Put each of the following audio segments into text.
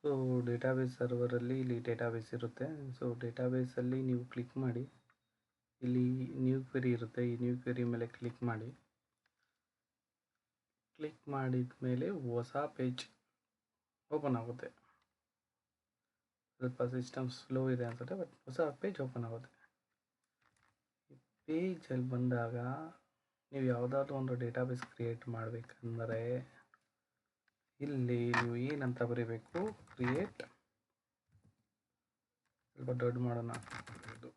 So database ಸರ್ವರಲ್ಲಿ ಇಲ್ಲಿ database ಇರುತ್ತೆ. So ಡೇಟಾಬೇಸಲ್ಲಿ ನೀವು ಕ್ಲಿಕ್ ಮಾಡಿ, ಇಲ್ಲಿ ನ್ಯೂ ಕ್ವೆರಿ ಇರುತ್ತೆ, ಈ ನ್ಯೂ ಕ್ವೆರಿ ಮೇಲೆ ಕ್ಲಿಕ್ ಮಾಡಿ. ಕ್ಲಿಕ್ ಮಾಡಿದ ಮೇಲೆ ಹೊಸ ಪೇಜ್ ಓಪನ್ ಆಗುತ್ತೆ. ಸ್ವಲ್ಪ ಸಿಸ್ಟಮ್ ಸ್ಲೋ ಇದೆ ಅನ್ಸುತ್ತೆ, ಬಟ್ ಹೊಸ ಪೇಜ್ ಓಪನ್ ಆಗುತ್ತೆ. ಈ ಪೇಜಲ್ಲಿ ಬಂದಾಗ ನೀವು ಯಾವುದಾದ್ರೂ ಒಂದು ಡೇಟಾಬೇಸ್ ಕ್ರಿಯೇಟ್ ಮಾಡಬೇಕಂದ್ರೆ ಇಲ್ಲಿ ನೀವು ಏನಂತ ಬರೀಬೇಕು, ಕ್ರಿಯೇಟ್, ಸ್ವಲ್ಪ ದೊಡ್ಡ ಮಾಡೋಣ, ಇದು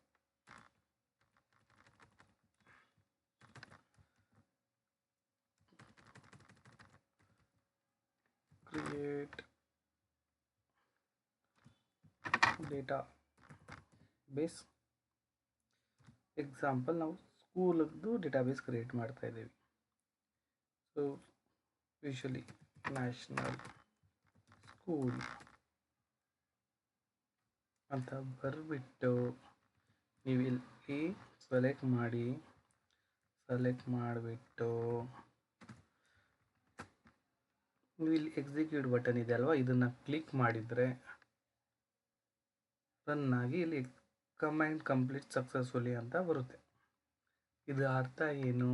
ಕ್ರಿಯೇಟ್ ಡೇಟಾ ಬೇಸ್. ಎಕ್ಸಾಂಪಲ್ ನಾವು ಸ್ಕೂಲದ್ದು ಡೇಟಾಬೇಸ್ ಕ್ರಿಯೇಟ್ ಮಾಡ್ತಾ ಇದ್ದೀವಿ. ಸೊ ಯೂಶಲಿ ನ್ಯಾಷನಲ್ ಸ್ಕೂಲ್ ಅಂತ ಬರೆದ್ಬಿಟ್ಟು ನೀವು ಇಲ್ಲಿ ಸೆಲೆಕ್ಟ್ ಮಾಡಿಬಿಟ್ಟು ನೀವು ಇಲ್ಲಿ ಎಕ್ಸಿಕ್ಯೂಟ್ ಬಟನ್ ಇದೆ ಅಲ್ವಾ, ಇದನ್ನು ಕ್ಲಿಕ್ ಮಾಡಿದರೆ ರನ್ ಆಗಿ ಇಲ್ಲಿ ಕಮಾಂಡ್ ಕಂಪ್ಲೀಟ್ ಸಕ್ಸಸ್ಫುಲಿ ಅಂತ ಬರುತ್ತೆ. ಇದು ಅರ್ಥ ಏನು,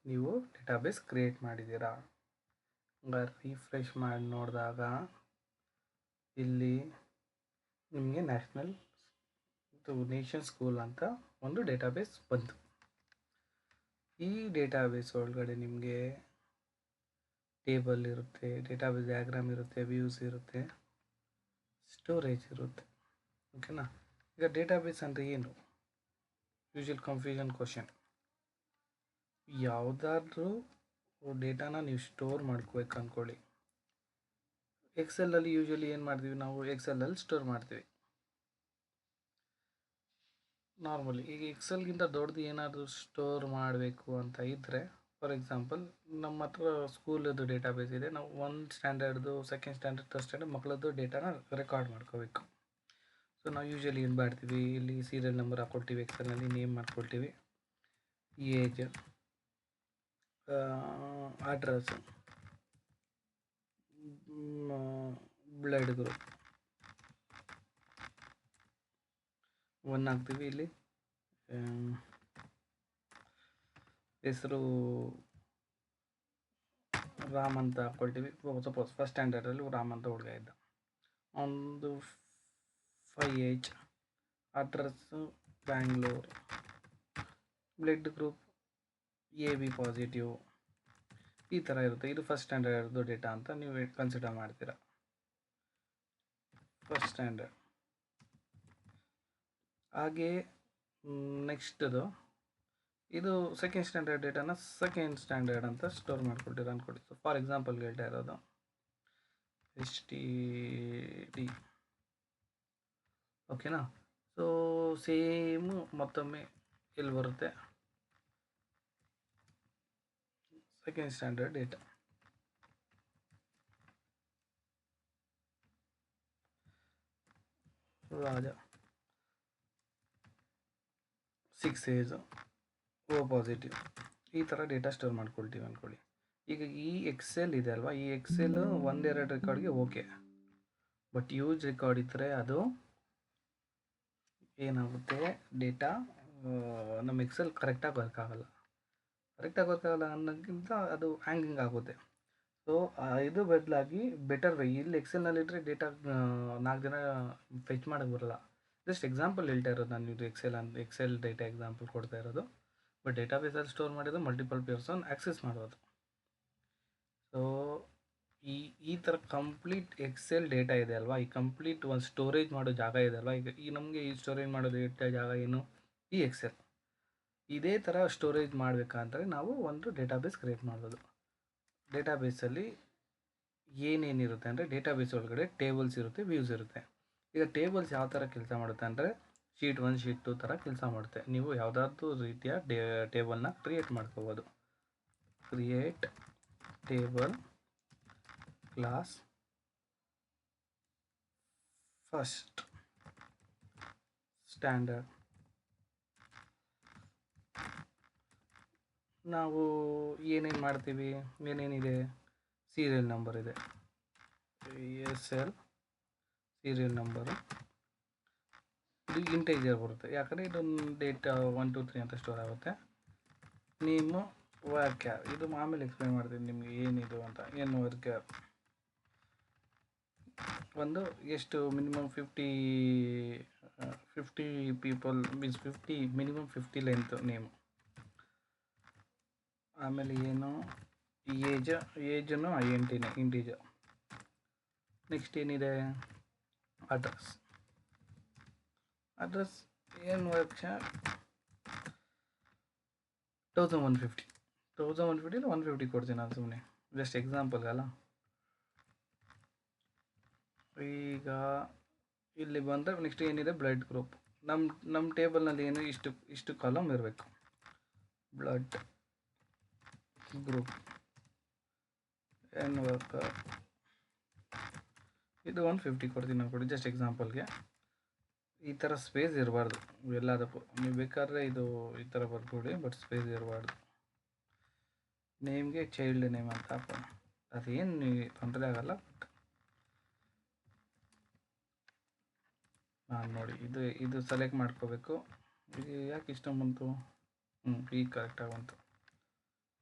ನೀವು ಡೇಟಾಬೇಸ್ ಕ್ರಿಯೇಟ್ ಮಾಡಿದ್ದೀರಾ. ರಿಫ್ರೆಶ್ ಮಾಡಿ ನೋಡಿದಾಗ ಇಲ್ಲಿ ನಿಮಗೆ ನೇಷನ್ ಸ್ಕೂಲ್ ಅಂತ ಒಂದು ಡೇಟಾಬೇಸ್ ಬಂತು. ಈ ಡೇಟಾಬೇಸ್ ಒಳಗಡೆ ನಿಮಗೆ ಟೇಬಲ್ ಇರುತ್ತೆ, ಡೇಟಾಬೇಸ್ ಡಯಾಗ್ರಾಮ್ ಇರುತ್ತೆ, ವ್ಯೂಸ್ ಇರುತ್ತೆ, ಸ್ಟೋರೇಜ್ ಇರುತ್ತೆ. ಓಕೆನಾ. ಈಗ ಡೇಟಾಬೇಸ್ ಅಂದರೆ ಏನು? Usual confusion question. ಯಾವುದಾದ್ರೂ ಡೇಟಾನ ನೀವು ಸ್ಟೋರ್ ಮಾಡ್ಕೋಬೇಕು ಅಂದ್ಕೊಳ್ಳಿ. ಎಕ್ಸೆಲಲ್ಲಿ ಯೂಶುವಲಿ ಏನು ಮಾಡ್ತೀವಿ ನಾವು, ಎಕ್ಸೆಲಲ್ಲಿ ಸ್ಟೋರ್ ಮಾಡ್ತೀವಿ ನಾರ್ಮಲಿ. ಈಗ ಎಕ್ಸೆಲ್ಗಿಂತ ದೊಡ್ಡದು ಏನಾದರೂ ಸ್ಟೋರ್ ಮಾಡಬೇಕು ಅಂತ ಇದ್ದರೆ, ಫಾರ್ ಎಕ್ಸಾಂಪಲ್ ನಮ್ಮ ಹತ್ರ ಸ್ಕೂಲದ್ದು ಡೇಟಾಬೇಸ್ ಇದೆ, ನಾವು 1 ಸ್ಟ್ಯಾಂಡರ್ಡ್ದು, 2nd ಸ್ಟ್ಯಾಂಡರ್ಡ್, 3rd ಸ್ಟ್ಯಾಂಡರ್ಡ್ ಮಕ್ಕಳದ್ದು ಡೇಟಾನ ರೆಕಾರ್ಡ್ ಮಾಡ್ಕೋಬೇಕು. ಸೊ ನಾವು ಯೂಶಲಿ ಏನು ಮಾಡ್ತೀವಿ, ಇಲ್ಲಿ ಸೀರಿಯಲ್ ನಂಬರ್ ಹಾಕ್ಕೊಳ್ತೀವಿ, ಎಕ್ಸೆಲ್ನಲ್ಲಿ ನೇಮ್ ಮಾಡ್ಕೊಳ್ತೀವಿ, ಏಜ್, ಅಡ್ರೆಸ್, ಬ್ಲಡ್ ಗ್ರೂಪ್ 1 ಹಾಕ್ತೀವಿ. ಇಲ್ಲಿ ಹೆಸರು ರಾಮ್ ಅಂತ ಹಾಕ್ಕೊಳ್ತೀವಿ. ಸಪೋಸ್ 1st ಸ್ಟ್ಯಾಂಡರ್ಡಲ್ಲಿ ರಾಮ್ ಅಂತ ಹುಡುಗ ಇದ್ದ, ಒಂದು 5 age, address Bangalore, blood group AB positive, ಈ ಥರ ಇರುತ್ತೆ. ಇದು 1st ಸ್ಟ್ಯಾಂಡರ್ಡ್ದು ಡೇಟಾ ಅಂತ ನೀವು ಕನ್ಸಿಡರ್ ಮಾಡ್ತೀರಾ. 1st standard. ಹಾಗೆ ನೆಕ್ಸ್ಟ್ದು ಇದು 2nd ಸ್ಟ್ಯಾಂಡರ್ಡ್ ಡೇಟಾನ 2nd ಸ್ಟ್ಯಾಂಡರ್ಡ್ ಅಂತ ಸ್ಟೋರ್ ಮಾಡ್ಕೊಳ್ತೀರ ಅಂದ್ಕೊಡಿ. ಸೊ ಫಾರ್ ಎಕ್ಸಾಂಪಲ್ಗೆ ಹೇಳ್ತಾ ಇರೋದು STD. ಓಕೆನಾ. ಸೊ ಸೇಮು ಮತ್ತೊಮ್ಮೆ ಇಲ್ಲಿ ಬರುತ್ತೆ 2nd ಸ್ಟ್ಯಾಂಡರ್ಡ್ ಡೇಟಾ. ರಾಜ 6 ಏಜ್, O ಪಾಸಿಟಿವ್, ಈ ಥರ ಡೇಟಾ ಸ್ಟೋರ್ ಮಾಡ್ಕೊಳ್ತೀವಿ ಅಂದ್ಕೊಳ್ಳಿ. ಈಗ ಈ ಎಕ್ಸೆಲ್ ಇದೆ ಅಲ್ವಾ, ಈ ಎಕ್ಸೆಲ್ 1-2 ರೆಕಾರ್ಡ್ಗೆ ಓಕೆ, ಬಟ್ ಯೂಸ್ ರೆಕಾರ್ಡ್ ಇದ್ದರೆ ಅದು ಏನಾಗುತ್ತೆ, ಡೇಟಾ ನಮ್ಮ ಎಕ್ಸೆಲ್ ಕರೆಕ್ಟಾಗಿ ವರ್ಕ್ ಆಗಲ್ಲ ಅನ್ನೋಕ್ಕಿಂತ ಅದು ಹ್ಯಾಂಗಿಂಗ್ ಆಗುತ್ತೆ. ಸೊ ಇದು ಬದಲಾಗಿ ಬೆಟರ್ ವೇ, ಇಲ್ಲಿ ಎಕ್ಸೆಲ್ನಲ್ಲಿದ್ದರೆ ಡೇಟಾ 4 ದಿನ ಫೆಚ್ ಮಾಡೋಕ್ಕೆ ಬರಲ್ಲ. ಜಸ್ಟ್ ಎಕ್ಸಾಂಪಲ್ ಹೇಳ್ತಾ ಇರೋದು ನಾನು, ಇದು ಎಕ್ಸೆಲ್ ಡೇಟಾ ಎಕ್ಸಾಂಪಲ್ ಕೊಡ್ತಾ ಇರೋದು. ಬಟ್ ಡೇಟಾಬೇಸಲ್ಲಿ ಸ್ಟೋರ್ ಮಾಡಿದ್ದು ಮಲ್ಟಿಪಲ್ ಪರ್ಸನ್ ಆಕ್ಸೆಸ್ ಮಾಡ್ಬೋದು. ಸೊ ಈ ಥರ ಕಂಪ್ಲೀಟ್ ಎಕ್ಸೆಲ್ ಡೇಟಾ ಇದೆ ಅಲ್ವಾ, ಈ ಕಂಪ್ಲೀಟ್ ಒಂದು ಸ್ಟೋರೇಜ್ ಮಾಡೋ ಜಾಗ ಇದೆ ಅಲ್ವಾ, ಈಗ ನಮಗೆ ಈ ಸ್ಟೋರೇಜ್ ಮಾಡೋ ಜಾಗ ಏನು, ಈ ಎಕ್ಸೆಲ್. ಇದೇ ಥರ ಸ್ಟೋರೇಜ್ ಮಾಡಬೇಕಂದ್ರೆ ನಾವು ಒಂದು ಡೇಟಾಬೇಸ್ ಕ್ರಿಯೇಟ್ ಮಾಡ್ಬೋದು. ಡೇಟಾಬೇಸಲ್ಲಿ ಏನೇನಿರುತ್ತೆ ಅಂದರೆ, ಡೇಟಾಬೇಸ್ ಒಳಗಡೆ ಟೇಬಲ್ಸ್ ಇರುತ್ತೆ, ವ್ಯೂಸ್ ಇರುತ್ತೆ. ಈಗ ಟೇಬಲ್ಸ್ ಯಾವ ಥರ ಕೆಲಸ ಮಾಡುತ್ತೆ ಅಂದರೆ, ಶೀಟ್ 1 ಶೀಟ್ 2 ಥರ ಕೆಲಸ ಮಾಡುತ್ತೆ. ನೀವು ಯಾವುದಾದ್ರೂ ರೀತಿಯ ಟೇಬಲ್ನ ಕ್ರಿಯೇಟ್ ಮಾಡ್ಕೋಬೋದು. Create table class 1st standard. ನಾವು ಏನೇನು ಮಾಡ್ತೀವಿ, ಏನೇನಿದೆ, ಸೀರಿಯಲ್ ನಂಬರ್ ಇದೆ, SL ಸೀರಿಯಲ್ ನಂಬರು, ಇದು ಇಂಟೀಜರ್ ಬರುತ್ತೆ, ಯಾಕಂದರೆ ಇದೊಂದು ಡೇಟ್ 1 2 3 ಅಂತ ಸ್ಟೋರ್ ಆಗುತ್ತೆ. ನೇಮು ವರ್ಕ್ಯಾರ್, ಇದು ಆಮೇಲೆ ಎಕ್ಸ್ಪ್ಲೈನ್ ಮಾಡ್ತೀನಿ ನಿಮಗೆ ಏನಿದು ಅಂತ. ಏನು ವರ್ಕ್ಯಾರ್ ಒಂದು ಎಷ್ಟು minimum 50 people means 50 minimum 50 length name. ಆಮೇಲೆ ಏನು ಏಜನ್ನು INTನೇ ಇಂಟೀಜರ್. ನೆಕ್ಸ್ಟ್ ಏನಿದೆ ಅಡ್ರೆಸ್ ಏನು ವರ್ಕ್ಯಾರ್ 1150 150 ಕೊಡ್ತೀನಿ ನಾನು ಸುಮ್ಮನೆ ಜಸ್ಟ್ ಎಕ್ಸಾಂಪಲ್ಗಲ್ಲ. ಈಗ ಇಲ್ಲಿ ಬಂದರೆ ನೆಕ್ಸ್ಟ್ ಏನಿದೆ ಬ್ಲಡ್ ಗ್ರೂಪ್. ನಮ್ಮ ಟೇಬಲ್ನಲ್ಲಿ ಏನು ಇಷ್ಟು ಕಾಲಮ್ ಇರಬೇಕು. ಬ್ಲಡ್ ಗ್ರೂಪ್ ಎನ್ ವರ್ಕರ್ ಇದು 150 ಕೊಡ್ತೀನಿ ಅನ್ಕೊಡಿ ಜಸ್ಟ್ ಎಕ್ಸಾಂಪಲ್ಗೆ. ಈ ಥರ ಸ್ಪೇಸ್ ಇರಬಾರ್ದು ಎಲ್ಲದಕ್ಕೂ. ನೀವು ಬೇಕಾದರೆ ಇದು ಈ ಥರ ಬರ್ಕೊಡಿ, ಬಟ್ ಸ್ಪೇಸ್ ಇರಬಾರ್ದು. ನೇಮ್ಗೆ ಚೈಲ್ಡ್ ನೇಮ್ ಅಂತ ಹಾಕೋಣ, ಅದೇನು ತೊಂದರೆ ಆಗಲ್ಲ. ನಾನು ನೋಡಿ ಇದು ಸೆಲೆಕ್ಟ್ ಮಾಡ್ಕೋಬೇಕು. ಈಗ ಯಾಕೆ ಇಷ್ಟ ಬಂತು? ಈಗ ಕರೆಕ್ಟಾಗಿ ಬಂತು.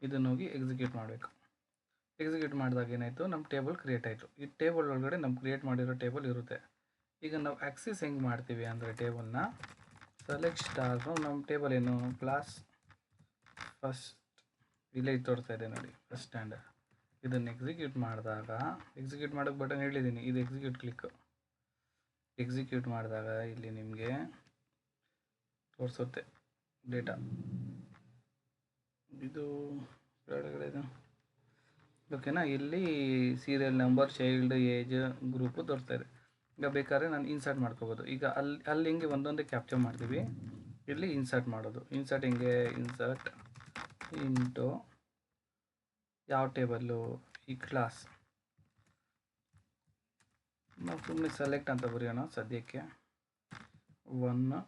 ಇದನ್ನು ಹೋಗಿ ಎಕ್ಸಿಕ್ಯೂಟ್ ಮಾಡಬೇಕು. ಎಕ್ಸಿಕ್ಯೂಟ್ ಮಾಡಿದಾಗ ಏನಾಯಿತು, ನಮ್ಮ ಟೇಬಲ್ ಕ್ರಿಯೇಟ್ ಆಯಿತು. ಈ ಟೇಬಲ್ ಒಳಗಡೆ ನಮ್ಮ ಕ್ರಿಯೇಟ್ ಮಾಡಿರೋ ಟೇಬಲ್ ಇರುತ್ತೆ. ಈಗ ನಾವು ಆಕ್ಸೆಸ್ ಹೆಂಗೆ ಮಾಡ್ತೀವಿ ಅಂದರೆ ಟೇಬಲ್ನ ಸೆಲೆಕ್ಟ್ ಸ್ಟಾರ್ ಫ್ರಮ್ ನಮ್ಮ ಟೇಬಲ್ ಏನು ಕ್ಲಾಸ್ ಫಸ್ಟ್ ಇಲ್ಲೇ ತೋರಿಸ್ತಾ ಇದೆ ನೋಡಿ, ಫಸ್ಟ್ ಸ್ಟ್ಯಾಂಡರ್ಡ್. ಇದನ್ನು ಎಕ್ಸಿಕ್ಯೂಟ್ ಮಾಡೋಕ್ಕೆ ಬಟನ್ ಹೇಳಿದ್ದೀನಿ, ಇದು ಎಕ್ಸಿಕ್ಯೂಟ್ ಮಾಡಿದಾಗ ಇಲ್ಲಿ ನಿಮಗೆ ತೋರಿಸುತ್ತೆ ಡೇಟಾ. ಇದು ಕೆಳಗಡೆ ಇದು ಓಕೆನಾ. ಇಲ್ಲಿ serial number, child, age, group ತೋರಿಸ್ತಾ ಇದೆ. ಈಗ ಬೇಕಾದ್ರೆ ನಾನು ಇನ್ಸರ್ಟ್ ಮಾಡ್ಕೋಬೋದು. ಈಗ ಅಲ್ಲಿ ಹಿಂಗೆ ಒಂದೊಂದೇ ಕ್ಯಾಪ್ಚರ್ ಮಾಡ್ತೀವಿ. ಇಲ್ಲಿ ಇನ್ಸರ್ಟ್ ಮಾಡೋದು. ಇನ್ಸರ್ಟ್ ಹಿಂಗೆ ಇನ್ಸರ್ಟ್ ಇಂಟು ಯಾವ ಟೇಬಲ್ಲು, ಈ ಕ್ಲಾಸ್. ನಾವು ಸುಮ್ಮನೆ ಸೆಲೆಕ್ಟ್ ಅಂತ ಬರೆಯೋಣ ಸದ್ಯಕ್ಕೆ. 1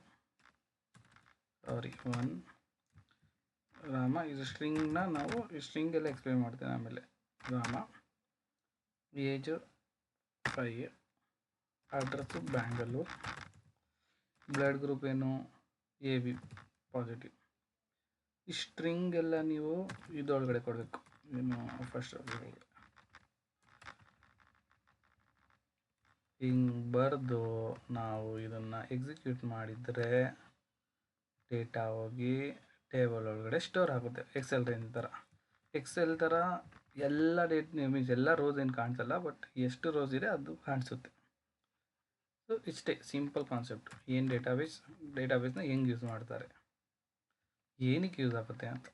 ರಾಮ. ಇದು ಸ್ಟ್ರಿಂಗ್ನ ನಾವು ಸ್ಟ್ರಿಂಗೆಲ್ಲ ಎಕ್ಸ್ಪ್ಲೇನ್ ಮಾಡ್ತೇನೆ ಆಮೇಲೆ. Rama, age 5, address ಬ್ಯಾಂಗಲೂರು, blood group ಏನು AB ಪಾಸಿಟಿವ್. ಈ ಸ್ಟ್ರಿಂಗ್ ಎಲ್ಲ ನೀವು ಇದರೊಳಗಡೆ ಕೊಡಬೇಕು. ಏನು ಫಸ್ಟ್ ಹಿಂಗೆ ಬರೆದು ನಾವು ಇದನ್ನು ಎಕ್ಸಿಕ್ಯೂಟ್ ಮಾಡಿದರೆ ಡೇಟಾ ಹೋಗಿ ಟೇಬಲ್ ಒಳಗಡೆ ಸ್ಟೋರ್ ಆಗುತ್ತೆ. ಎಕ್ಸೆಲ್ ಥರ ಎಲ್ಲ ಮೀನ್ಸ್ ಎಲ್ಲ ರೋಸ್ ಏನು ಕಾಣಿಸಲ್ಲ, ಬಟ್ ಎಷ್ಟು ರೋಸ್ ಇದೆ ಅದು ಕಾಣಿಸುತ್ತೆ. ಸೊ ಇಷ್ಟೇ ಸಿಂಪಲ್ ಕಾನ್ಸೆಪ್ಟ್. ಏನು ಡೇಟಾಬೇಸ್ನ ಹೆಂಗೆ ಯೂಸ್ ಮಾಡ್ತಾರೆ, ಏನಕ್ಕೆ ಯೂಸ್ ಆಗುತ್ತೆ ಅಂತ.